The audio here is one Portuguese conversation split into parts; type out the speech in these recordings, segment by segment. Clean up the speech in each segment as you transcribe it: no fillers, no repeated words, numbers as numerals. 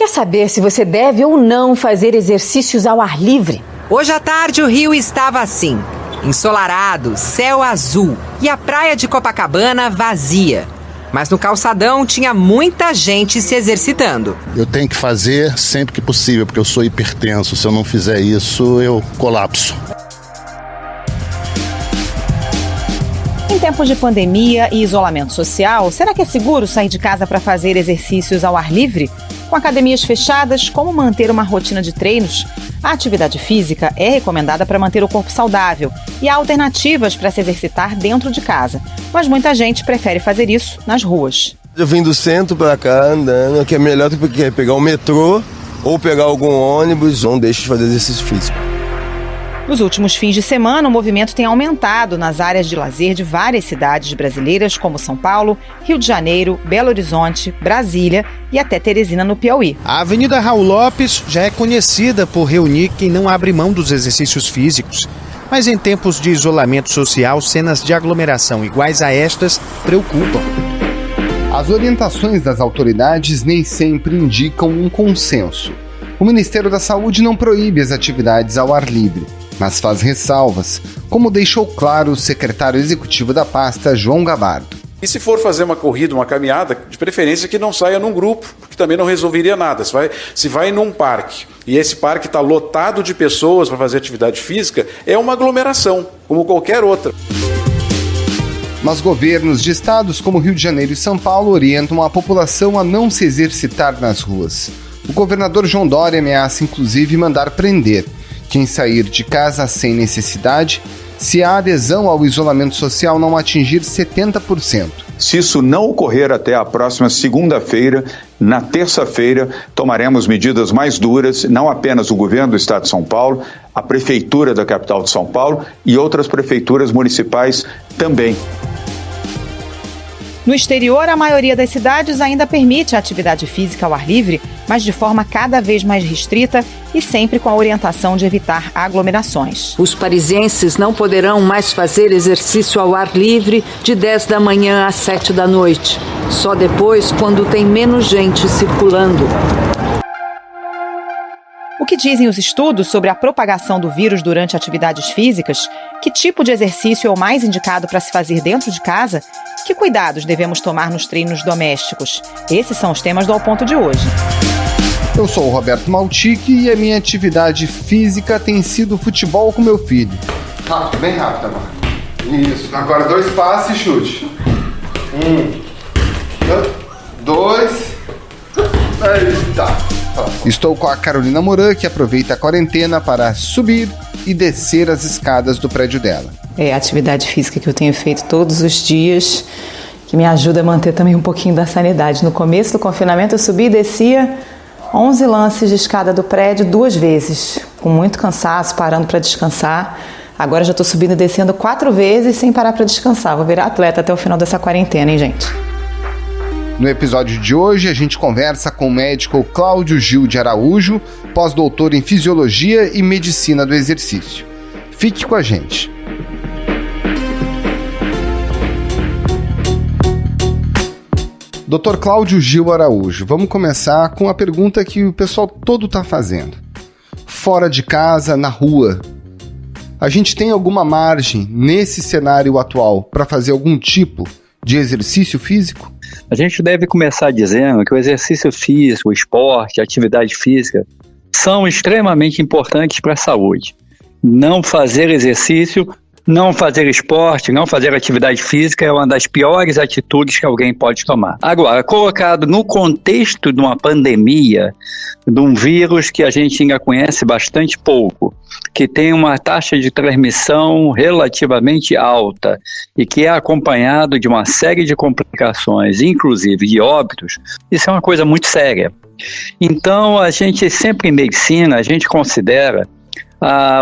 Quer saber se você deve ou não fazer exercícios ao ar livre? Hoje à tarde o Rio estava assim, ensolarado, céu azul e a praia de Copacabana vazia. Mas no calçadão tinha muita gente se exercitando. Eu tenho que fazer sempre que possível, porque eu sou hipertenso. Se eu não fizer isso, eu colapso. Em tempos de pandemia e isolamento social, será que é seguro sair de casa para fazer exercícios ao ar livre? Com academias fechadas, como manter uma rotina de treinos? A atividade física é recomendada para manter o corpo saudável e há alternativas para se exercitar dentro de casa. Mas muita gente prefere fazer isso nas ruas. Eu vim do centro para cá andando, que é melhor do que pegar o metrô ou pegar algum ônibus. Não deixe de fazer exercício físico. Nos últimos fins de semana, o movimento tem aumentado nas áreas de lazer de várias cidades brasileiras, como São Paulo, Rio de Janeiro, Belo Horizonte, Brasília e até Teresina, no Piauí. A Avenida Raul Lopes já é conhecida por reunir quem não abre mão dos exercícios físicos. Mas em tempos de isolamento social, cenas de aglomeração iguais a estas preocupam. As orientações das autoridades nem sempre indicam um consenso. O Ministério da Saúde não proíbe as atividades ao ar livre, mas faz ressalvas, como deixou claro o secretário executivo da pasta, João Gabardo. E se for fazer uma corrida, uma caminhada, de preferência que não saia num grupo, porque também não resolveria nada. Se vai num parque e esse parque está lotado de pessoas para fazer atividade física, é uma aglomeração, como qualquer outra. Mas governos de estados como Rio de Janeiro e São Paulo orientam a população a não se exercitar nas ruas. O governador João Dória ameaça inclusive mandar prender quem sair de casa sem necessidade, se a adesão ao isolamento social não atingir 70%. Se isso não ocorrer até a próxima segunda-feira, na terça-feira, tomaremos medidas mais duras, não apenas o governo do estado de São Paulo, a prefeitura da capital de São Paulo e outras prefeituras municipais também. No exterior, a maioria das cidades ainda permite a atividade física ao ar livre, mas de forma cada vez mais restrita e sempre com a orientação de evitar aglomerações. Os parisienses não poderão mais fazer exercício ao ar livre de 10 da manhã às 7 da noite. Só depois, quando tem menos gente circulando. O que dizem os estudos sobre a propagação do vírus durante atividades físicas? Que tipo de exercício é o mais indicado para se fazer dentro de casa? Que cuidados devemos tomar nos treinos domésticos? Esses são os temas do Ao Ponto de hoje. Eu sou o Roberto Maltic e a minha atividade física tem sido futebol com meu filho. Rápido, bem rápido agora. Isso, agora 2 passes e chute. 1, 2, eita. Estou com a Carolina Moran, que aproveita a quarentena para subir e descer as escadas do prédio dela. É a atividade física que eu tenho feito todos os dias, que me ajuda a manter também um pouquinho da sanidade. No começo do confinamento eu subia e descia 11 lances de escada do prédio 2 vezes, com muito cansaço, parando para descansar. Agora já estou subindo e descendo 4 vezes sem parar para descansar. Vou virar atleta até o final dessa quarentena, hein, gente? No episódio de hoje, a gente conversa com o médico Cláudio Gil de Araújo, pós-doutor em Fisiologia e Medicina do Exercício. Fique com a gente. Dr. Cláudio Gil Araújo, vamos começar com a pergunta que o pessoal todo está fazendo. Fora de casa, na rua, a gente tem alguma margem nesse cenário atual para fazer algum tipo de exercício físico? A gente deve começar dizendo que o exercício físico, o esporte, a atividade física são extremamente importantes para a saúde. Não fazer exercício, não fazer esporte, não fazer atividade física é uma das piores atitudes que alguém pode tomar. Agora, colocado no contexto de uma pandemia, de um vírus que a gente ainda conhece bastante pouco, que tem uma taxa de transmissão relativamente alta e que é acompanhado de uma série de complicações, inclusive de óbitos, isso é uma coisa muito séria. Então, a gente sempre em medicina, a gente considera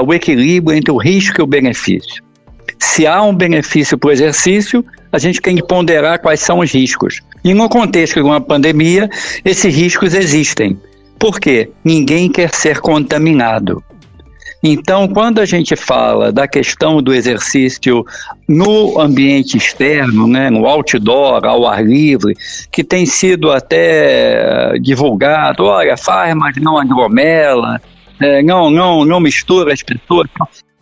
o equilíbrio entre o risco e o benefício. Se há um benefício para o exercício, a gente tem que ponderar quais são os riscos. E no contexto de uma pandemia, esses riscos existem. Por quê? Ninguém quer ser contaminado. Então, quando a gente fala da questão do exercício no ambiente externo, né, no outdoor, ao ar livre, que tem sido até divulgado, olha, faz, mas não aglomera, não mistura as pessoas.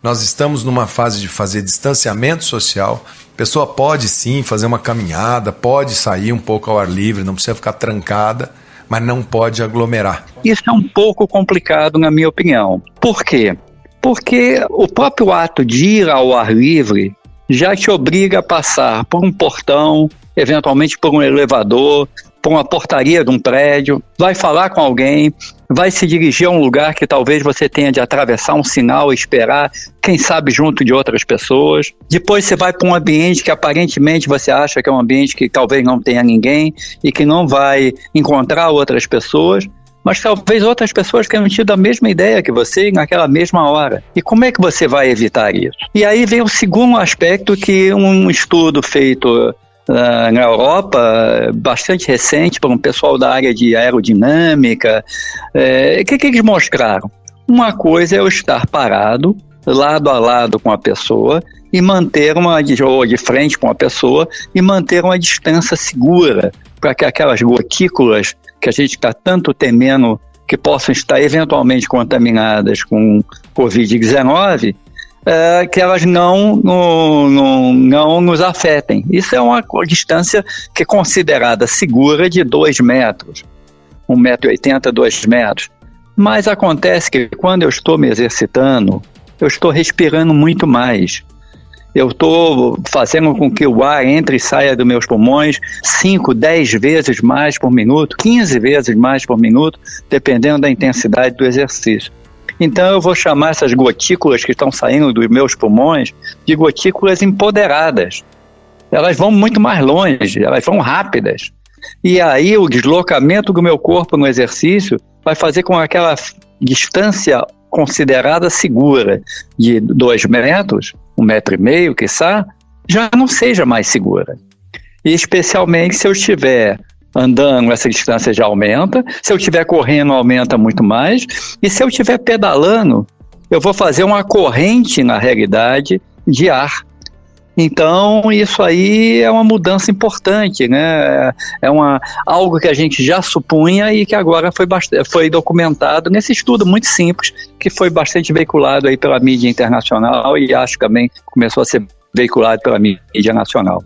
Nós estamos numa fase de fazer distanciamento social. A pessoa pode sim fazer uma caminhada, pode sair um pouco ao ar livre, não precisa ficar trancada, mas não pode aglomerar. Isso é um pouco complicado, na minha opinião. Por quê? Porque o próprio ato de ir ao ar livre já te obriga a passar por um portão, eventualmente por um elevador, por uma portaria de um prédio, vai falar com alguém, vai se dirigir a um lugar que talvez você tenha de atravessar um sinal e esperar, quem sabe junto de outras pessoas. Depois você vai para um ambiente que aparentemente você acha que é um ambiente que talvez não tenha ninguém e que não vai encontrar outras pessoas, mas talvez outras pessoas tenham tido a mesma ideia que você naquela mesma hora. E como é que você vai evitar isso? E aí vem o segundo aspecto, que um estudo feito na Europa, bastante recente, por um pessoal da área de aerodinâmica. O que eles mostraram? Uma coisa é eu estar parado, lado a lado com a pessoa, e manter ou de frente com a pessoa, e manter uma distância segura, para que aquelas gotículas que a gente está tanto temendo que possam estar eventualmente contaminadas com Covid-19, que elas não nos afetem. Isso é uma distância que é considerada segura de 2 metros, 1,80 m, 2 metros. Mas acontece que quando eu estou me exercitando, eu estou respirando muito mais. Eu estou fazendo com que o ar entre e saia dos meus pulmões 5, 10 vezes mais por minuto, 15 vezes mais por minuto, dependendo da intensidade do exercício. Então eu vou chamar essas gotículas que estão saindo dos meus pulmões de gotículas empoderadas. Elas vão muito mais longe, elas vão rápidas. E aí o deslocamento do meu corpo no exercício vai fazer com que aquela distância considerada segura de 2 metros, 1,5 m, quiçá, já não seja mais segura. E especialmente se eu estiver andando, essa distância já aumenta, se eu estiver correndo, aumenta muito mais, e se eu estiver pedalando, eu vou fazer uma corrente, na realidade, de ar. Então, isso aí é uma mudança importante, né? Algo que a gente já supunha e que agora foi documentado nesse estudo muito simples, que foi bastante veiculado aí pela mídia internacional e acho que também começou a ser veiculado pela mídia nacional.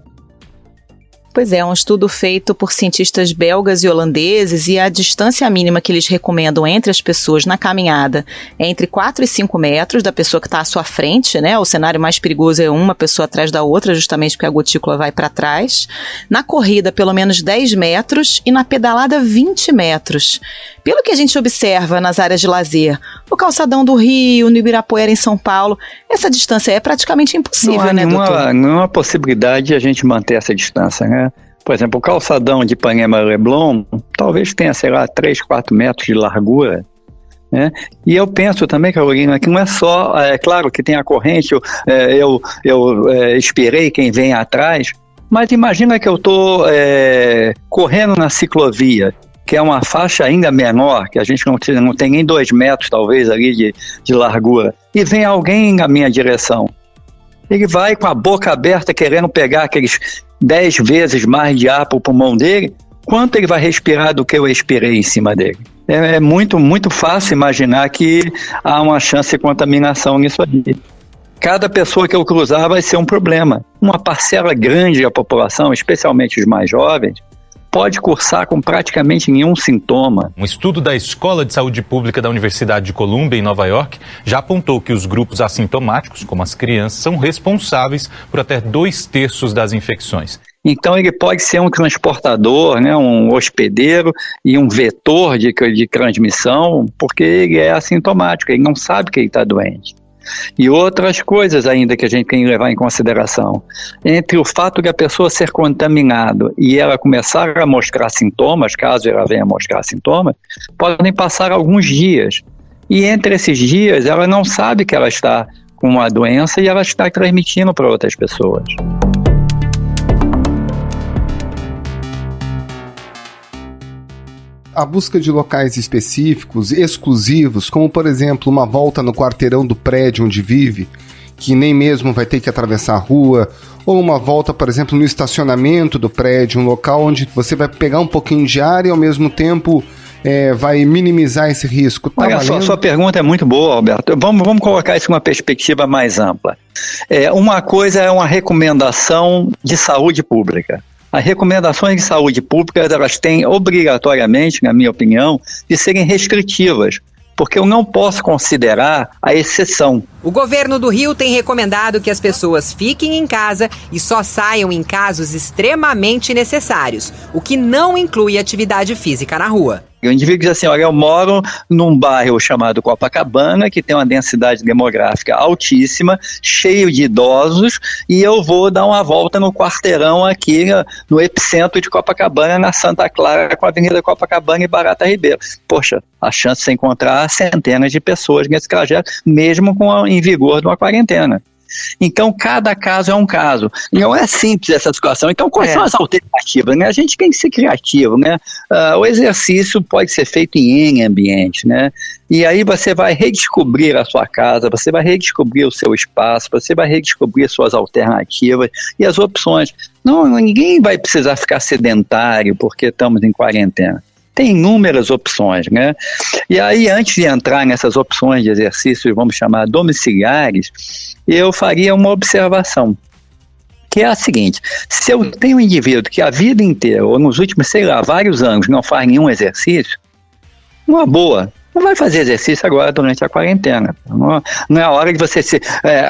Pois é, um estudo feito por cientistas belgas e holandeses, e a distância mínima que eles recomendam entre as pessoas na caminhada é entre 4 e 5 metros da pessoa que está à sua frente, né? O cenário mais perigoso é uma pessoa atrás da outra, justamente porque a gotícula vai para trás. Na corrida, pelo menos 10 metros e na pedalada 20 metros. Pelo que a gente observa nas áreas de lazer, no Calçadão do Rio, no Ibirapuera, em São Paulo, essa distância é praticamente impossível, né, doutor? Não há possibilidade de a gente manter essa distância, né? Por exemplo, o calçadão de Ipanema-Leblon talvez tenha, 3, 4 metros de largura, né? E eu penso também, Carolina, que não é só, claro que tem a corrente, eu esperei quem vem atrás, mas imagina que eu estou correndo na ciclovia, que é uma faixa ainda menor, que a gente não tem nem 2 metros talvez ali de largura, e vem alguém na minha direção. Ele vai com a boca aberta querendo pegar aqueles 10 vezes mais de ar para o pulmão dele. Quanto ele vai respirar do que eu expirei em cima dele? É muito, muito fácil imaginar que há uma chance de contaminação nisso aí. Cada pessoa que eu cruzar vai ser um problema. Uma parcela grande da população, especialmente os mais jovens, pode cursar com praticamente nenhum sintoma. Um estudo da Escola de Saúde Pública da Universidade de Columbia, em Nova York, já apontou que os grupos assintomáticos, como as crianças, são responsáveis por até 2/3 das infecções. Então ele pode ser um transportador, né, um hospedeiro e um vetor de transmissão, porque ele é assintomático, ele não sabe que ele está doente. E outras coisas ainda que a gente tem que levar em consideração. Entre o fato de a pessoa ser contaminada e ela começar a mostrar sintomas, caso ela venha mostrar sintomas, podem passar alguns dias. E entre esses dias ela não sabe que ela está com uma doença e ela está transmitindo para outras pessoas. a busca de locais específicos, exclusivos, como por exemplo uma volta no quarteirão do prédio onde vive, que nem mesmo vai ter que atravessar a rua, ou uma volta, por exemplo, no estacionamento do prédio, um local onde você vai pegar um pouquinho de ar e ao mesmo tempo vai minimizar esse risco. Tá Olha só, sua pergunta é muito boa, Alberto. Vamos colocar isso em uma perspectiva mais ampla. Uma coisa é uma recomendação de saúde pública. As recomendações de saúde pública, elas têm obrigatoriamente, na minha opinião, de serem restritivas, porque eu não posso considerar a exceção. O governo do Rio tem recomendado que as pessoas fiquem em casa e só saiam em casos extremamente necessários, o que não inclui atividade física na rua. O indivíduo diz assim, olha, eu moro num bairro chamado Copacabana, que tem uma densidade demográfica altíssima, cheio de idosos, e eu vou dar uma volta no quarteirão aqui, no epicentro de Copacabana, na Santa Clara, com a Avenida Copacabana e Barata Ribeiro. Poxa, a chance de você encontrar centenas de pessoas nesse trajeto, mesmo em vigor de uma quarentena. Então, cada caso é um caso. Não é simples essa situação. Então, quais são as alternativas? Né? A gente tem que ser criativo, né? O exercício pode ser feito em N ambientes, né? E aí você vai redescobrir a sua casa, você vai redescobrir o seu espaço, você vai redescobrir suas alternativas e as opções. Ninguém vai precisar ficar sedentário porque estamos em quarentena. Tem inúmeras opções, né? E aí, antes de entrar nessas opções de exercícios, vamos chamar domiciliares, eu faria uma observação, que é a seguinte: se eu tenho um indivíduo que a vida inteira, ou nos últimos, vários anos, não faz nenhum exercício, uma boa, não vai fazer exercício agora durante a quarentena. Não é a hora de você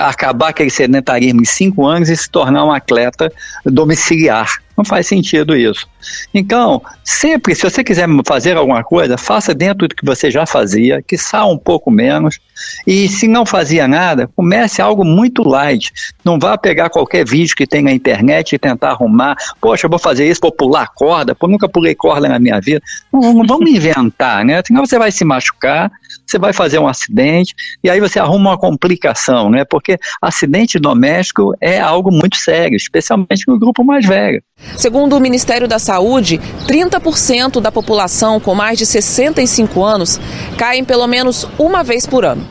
acabar aquele sedentarismo em 5 anos e se tornar um atleta domiciliar. Não faz sentido isso. Então, sempre, se você quiser fazer alguma coisa, faça dentro do que você já fazia, quiçá um pouco menos, e se não fazia nada, comece algo muito light. Não vá pegar qualquer vídeo que tem na internet e tentar arrumar. Poxa, eu vou fazer isso, vou pular corda, nunca pulei corda na minha vida. Não vamos inventar, né? Senão você vai se machucar, você vai fazer um acidente, e aí você arruma uma complicação, né? Porque acidente doméstico é algo muito sério, especialmente no grupo mais velho. Segundo o Ministério da Saúde, 30% da população com mais de 65 anos caem pelo menos uma vez por ano.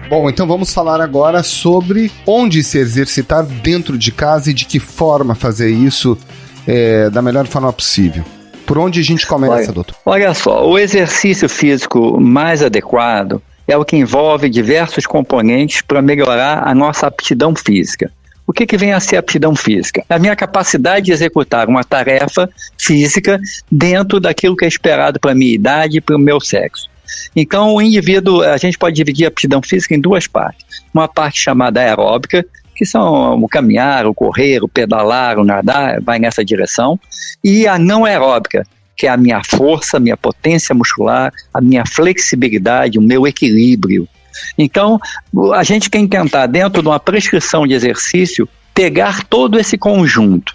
Bom, então vamos falar agora sobre onde se exercitar dentro de casa e de que forma fazer isso da melhor forma possível. Por onde a gente começa, doutor? Olha só, o exercício físico mais adequado é o que envolve diversos componentes para melhorar a nossa aptidão física. O que vem a ser aptidão física? A minha capacidade de executar uma tarefa física dentro daquilo que é esperado para a minha idade e para o meu sexo. Então, o indivíduo, a gente pode dividir a aptidão física em duas partes. Uma parte chamada aeróbica, que são o caminhar, o correr, o pedalar, o nadar, vai nessa direção, e a não aeróbica, que é a minha força, a minha potência muscular, a minha flexibilidade, o meu equilíbrio. Então, a gente quer tentar, dentro de uma prescrição de exercício, pegar todo esse conjunto,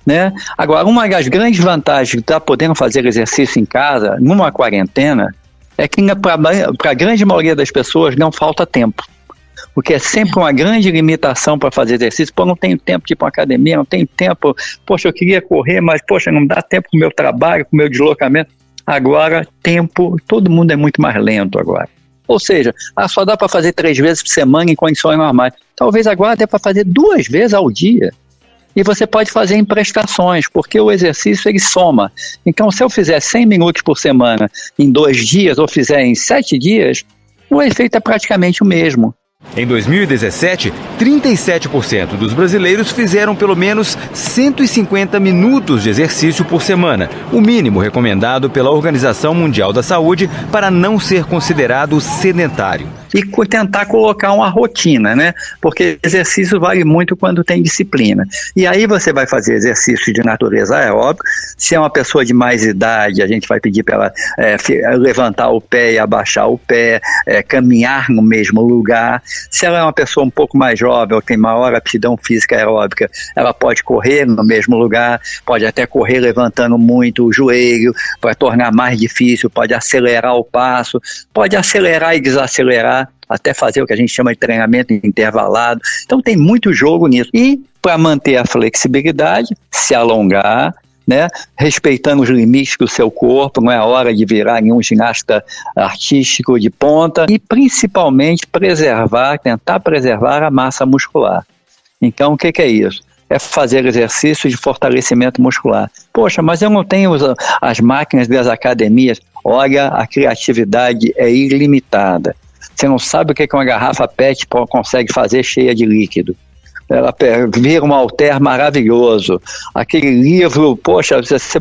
né? Agora, uma das grandes vantagens de estar podendo fazer exercício em casa, numa quarentena, é que para a grande maioria das pessoas não falta tempo. Porque é sempre uma grande limitação para fazer exercício. Não tenho tempo de ir para uma academia, não tenho tempo. Poxa, eu queria correr, mas não dá tempo com o meu trabalho, com o meu deslocamento. Agora, tempo, todo mundo é muito mais lento agora. Ou seja, só dá para fazer 3 vezes por semana em condições normais. Talvez agora dê para fazer 2 vezes ao dia. E você pode fazer em prestações, porque o exercício ele soma. Então, se eu fizer 100 minutos por semana em 2 dias, ou fizer em 7 dias, o efeito é praticamente o mesmo. Em 2017, 37% dos brasileiros fizeram pelo menos 150 minutos de exercício por semana, o mínimo recomendado pela Organização Mundial da Saúde para não ser considerado sedentário. E tentar colocar uma rotina, né? Porque exercício vale muito quando tem disciplina. E aí você vai fazer exercício de natureza aeróbica. Se é uma pessoa de mais idade, a gente vai pedir para ela levantar o pé e abaixar o pé, caminhar no mesmo lugar. Se ela é uma pessoa um pouco mais jovem ou tem maior aptidão física aeróbica, ela pode correr no mesmo lugar, pode até correr levantando muito o joelho, para tornar mais difícil, pode acelerar o passo, pode acelerar e desacelerar, até fazer o que a gente chama de treinamento intervalado. Então tem muito jogo nisso. E para manter a flexibilidade, se alongar, né? Respeitando os limites do seu corpo, não é a hora de virar nenhum ginasta artístico de ponta, e principalmente tentar preservar a massa muscular. Então, o que é isso? É fazer exercício de fortalecimento muscular. Poxa, mas eu não tenho as máquinas das academias. Olha, a criatividade é ilimitada. Você não sabe o que uma garrafa PET consegue fazer cheia de líquido. Ela vira um halter maravilhoso. Aquele livro, poxa, se você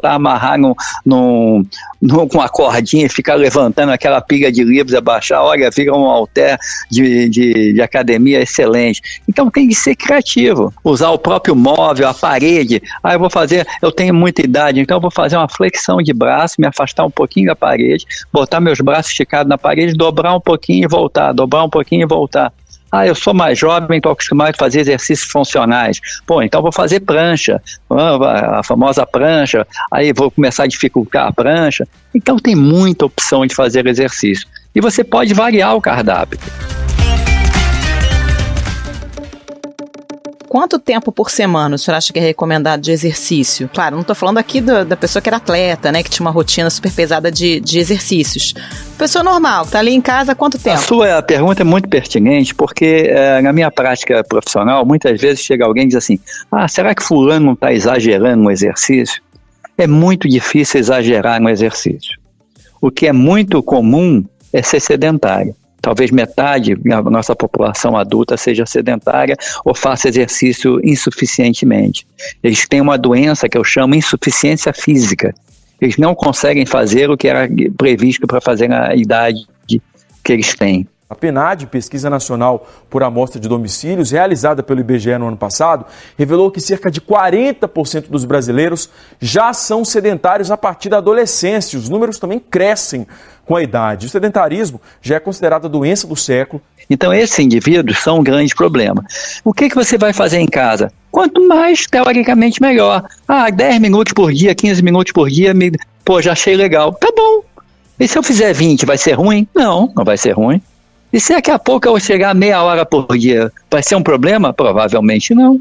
amarrar com uma cordinha e ficar levantando aquela pilha de livros, abaixar, olha, vira um halter de academia excelente. Então tem que ser criativo. Usar o próprio móvel, a parede. Eu tenho muita idade, então eu vou fazer uma flexão de braço, me afastar um pouquinho da parede, botar meus braços esticados na parede, dobrar um pouquinho e voltar, dobrar um pouquinho e voltar. Eu sou mais jovem, estou acostumado a fazer exercícios funcionais. Então vou fazer prancha, a famosa prancha, aí vou começar a dificultar a prancha. Então tem muita opção de fazer exercício. E você pode variar o cardápio. Quanto tempo por semana o senhor acha que é recomendado de exercício? Claro, não estou falando aqui da pessoa que era atleta, né, que tinha uma rotina super pesada de exercícios. Pessoa normal, que está ali em casa, quanto tempo? A sua pergunta é muito pertinente, porque na minha prática profissional, muitas vezes chega alguém e diz assim, será que fulano não está exagerando no exercício? É muito difícil exagerar no exercício. O que é muito comum é ser sedentário. Talvez metade da nossa população adulta seja sedentária ou faça exercício insuficientemente. Eles têm uma doença que eu chamo insuficiência física. Eles não conseguem fazer o que era previsto para fazer na idade que eles têm. A PNAD, Pesquisa Nacional por Amostra de Domicílios, realizada pelo IBGE no ano passado, revelou que cerca de 40% dos brasileiros já são sedentários a partir da adolescência. Os números também crescem com a idade. O sedentarismo já é considerado a doença do século. Então, esses indivíduos são um grande problema. O que você vai fazer em casa? Quanto mais, teoricamente, melhor. 10 minutos por dia, 15 minutos por dia, já achei legal. Tá bom. E se eu fizer 20, vai ser ruim? Não vai ser ruim. E se daqui a pouco eu chegar meia hora por dia, vai ser um problema? Provavelmente não.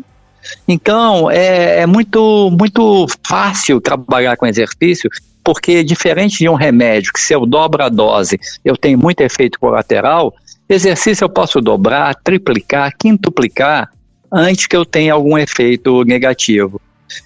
Então, é muito, muito fácil trabalhar com exercício, porque diferente de um remédio, que se eu dobro a dose, eu tenho muito efeito colateral, exercício eu posso dobrar, triplicar, quintuplicar, antes que eu tenha algum efeito negativo.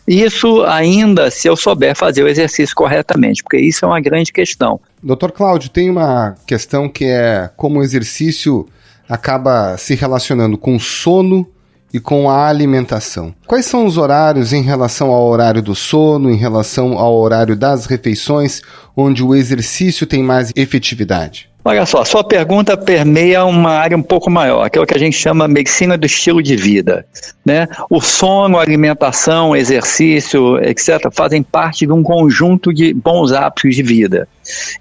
Isso ainda se eu souber fazer o exercício corretamente, porque isso é uma grande questão. Dr. Cláudio, tem uma questão que é como o exercício acaba se relacionando com o sono e com a alimentação. Quais são os horários em relação ao horário do sono, em relação ao horário das refeições, onde o exercício tem mais efetividade? Olha só, sua pergunta permeia uma área um pouco maior, que é o que a gente chama medicina do estilo de vida, né? O sono, a alimentação, exercício, etc., fazem parte de um conjunto de bons hábitos de vida.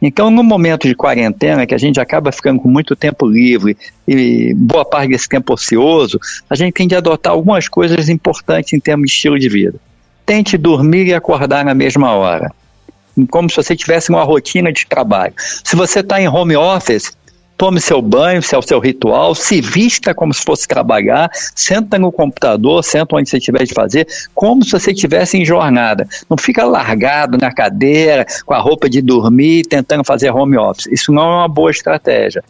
Então, no momento de quarentena, que a gente acaba ficando com muito tempo livre e boa parte desse tempo ocioso, a gente tem de adotar algumas coisas importantes em termos de estilo de vida. Tente dormir e acordar na mesma hora, como se você tivesse uma rotina de trabalho. Se você está em home office, tome seu banho, se é o seu ritual, se vista como se fosse trabalhar, senta no computador, senta onde você tiver de fazer, como se você estivesse em jornada. Não fica largado na cadeira, com a roupa de dormir, tentando fazer home office. Isso não é uma boa estratégia.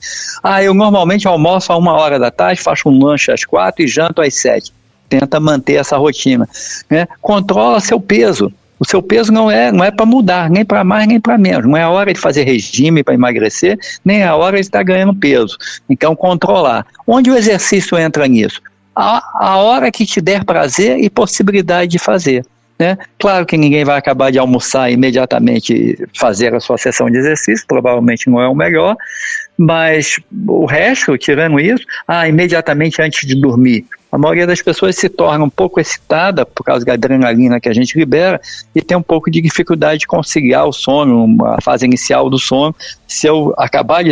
Eu normalmente almoço a 1h da tarde, faço um lanche às 4 e janto às 7. Tenta manter essa rotina, né? Controla seu peso. O seu peso não é para mudar, nem para mais nem para menos. Não é a hora de fazer regime para emagrecer, nem é a hora de estar ganhando peso. Então, controlar. Onde o exercício entra nisso? A hora que te der prazer e possibilidade de fazer, né? Claro que ninguém vai acabar de almoçar e imediatamente fazer a sua sessão de exercício, provavelmente não é o melhor, mas o resto, tirando isso, imediatamente antes de dormir. A maioria das pessoas se torna um pouco excitada por causa da adrenalina que a gente libera e tem um pouco de dificuldade de conciliar o sono, a fase inicial do sono, se eu acabar de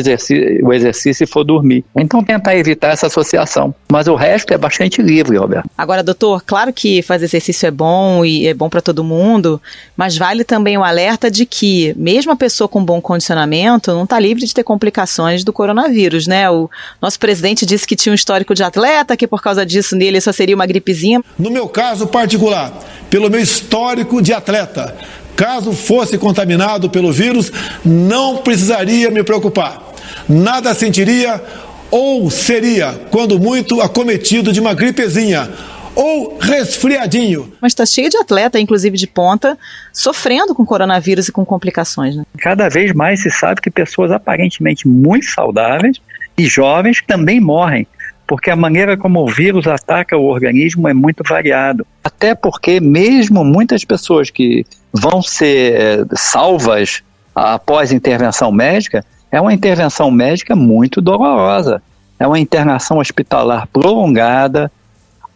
o exercício e for dormir. Então tentar evitar essa associação. Mas o resto é bastante livre, Roberto. Agora, doutor, claro que fazer exercício é bom e é bom para todo mundo, mas vale também o alerta de que mesmo a pessoa com bom condicionamento não está livre de ter complicações do coronavírus, né? O nosso presidente disse que tinha um histórico de atleta, que por causa disso isso nele só seria uma gripezinha. No meu caso particular, pelo meu histórico de atleta, caso fosse contaminado pelo vírus, não precisaria me preocupar. Nada sentiria ou seria, quando muito, acometido de uma gripezinha ou resfriadinho. Mas está cheio de atleta, inclusive de ponta, sofrendo com coronavírus e com complicações, né? Cada vez mais se sabe que pessoas aparentemente muito saudáveis e jovens também morrem, porque a maneira como o vírus ataca o organismo é muito variado. Até porque mesmo muitas pessoas que vão ser salvas após intervenção médica, é uma intervenção médica muito dolorosa. É uma internação hospitalar prolongada,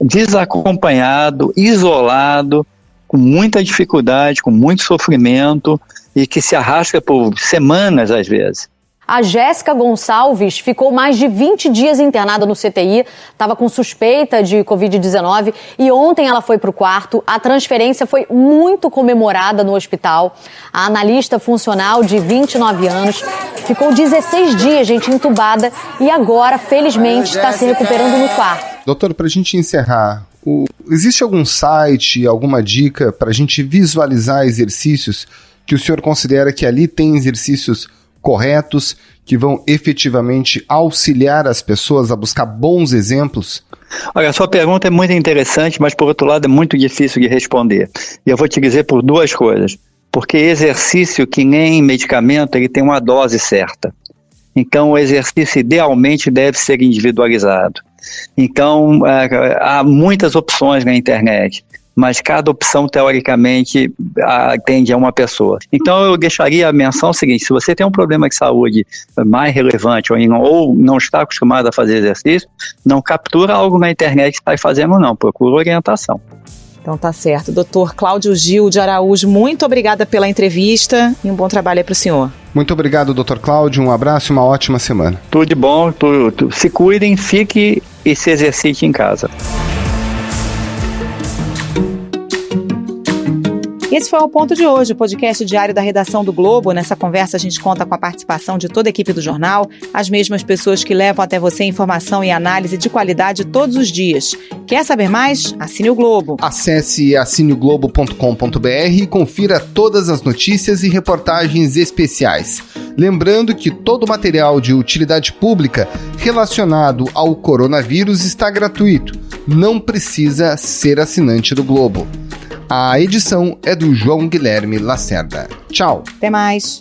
desacompanhado, isolado, com muita dificuldade, com muito sofrimento e que se arrasta por semanas às vezes. A Jéssica Gonçalves ficou mais de 20 dias internada no CTI, estava com suspeita de Covid-19 e ontem ela foi para o quarto. A transferência foi muito comemorada no hospital. A analista funcional de 29 anos ficou 16 dias, entubada e agora, felizmente, está se recuperando no quarto. Doutor, para a gente encerrar, existe algum site, alguma dica para a gente visualizar exercícios que o senhor considera que ali tem exercícios corretos, que vão efetivamente auxiliar as pessoas a buscar bons exemplos? Olha, a sua pergunta é muito interessante, mas por outro lado é muito difícil de responder. E eu vou te dizer por duas coisas. Porque exercício, que nem medicamento, ele tem uma dose certa. Então o exercício idealmente deve ser individualizado. Então há muitas opções na internet, mas cada opção, teoricamente, atende a uma pessoa. Então, eu deixaria a menção seguinte: se você tem um problema de saúde mais relevante ou não está acostumado a fazer exercício, não captura algo na internet que está fazendo, não. Procura orientação. Então tá certo. Doutor Cláudio Gil de Araújo, muito obrigada pela entrevista e um bom trabalho aí para o senhor. Muito obrigado, doutor Cláudio. Um abraço e uma ótima semana. Tudo de bom. Se cuidem, fique e se exercite em casa. Esse foi o Ponto de Hoje, o podcast diário da redação do Globo. Nessa conversa a gente conta com a participação de toda a equipe do jornal, as mesmas pessoas que levam até você informação e análise de qualidade todos os dias. Quer saber mais? Assine o Globo. Acesse assineoglobo.com.br e confira todas as notícias e reportagens especiais. Lembrando que todo o material de utilidade pública relacionado ao coronavírus está gratuito. Não precisa ser assinante do Globo. A edição é do João Guilherme Lacerda. Tchau. Até mais.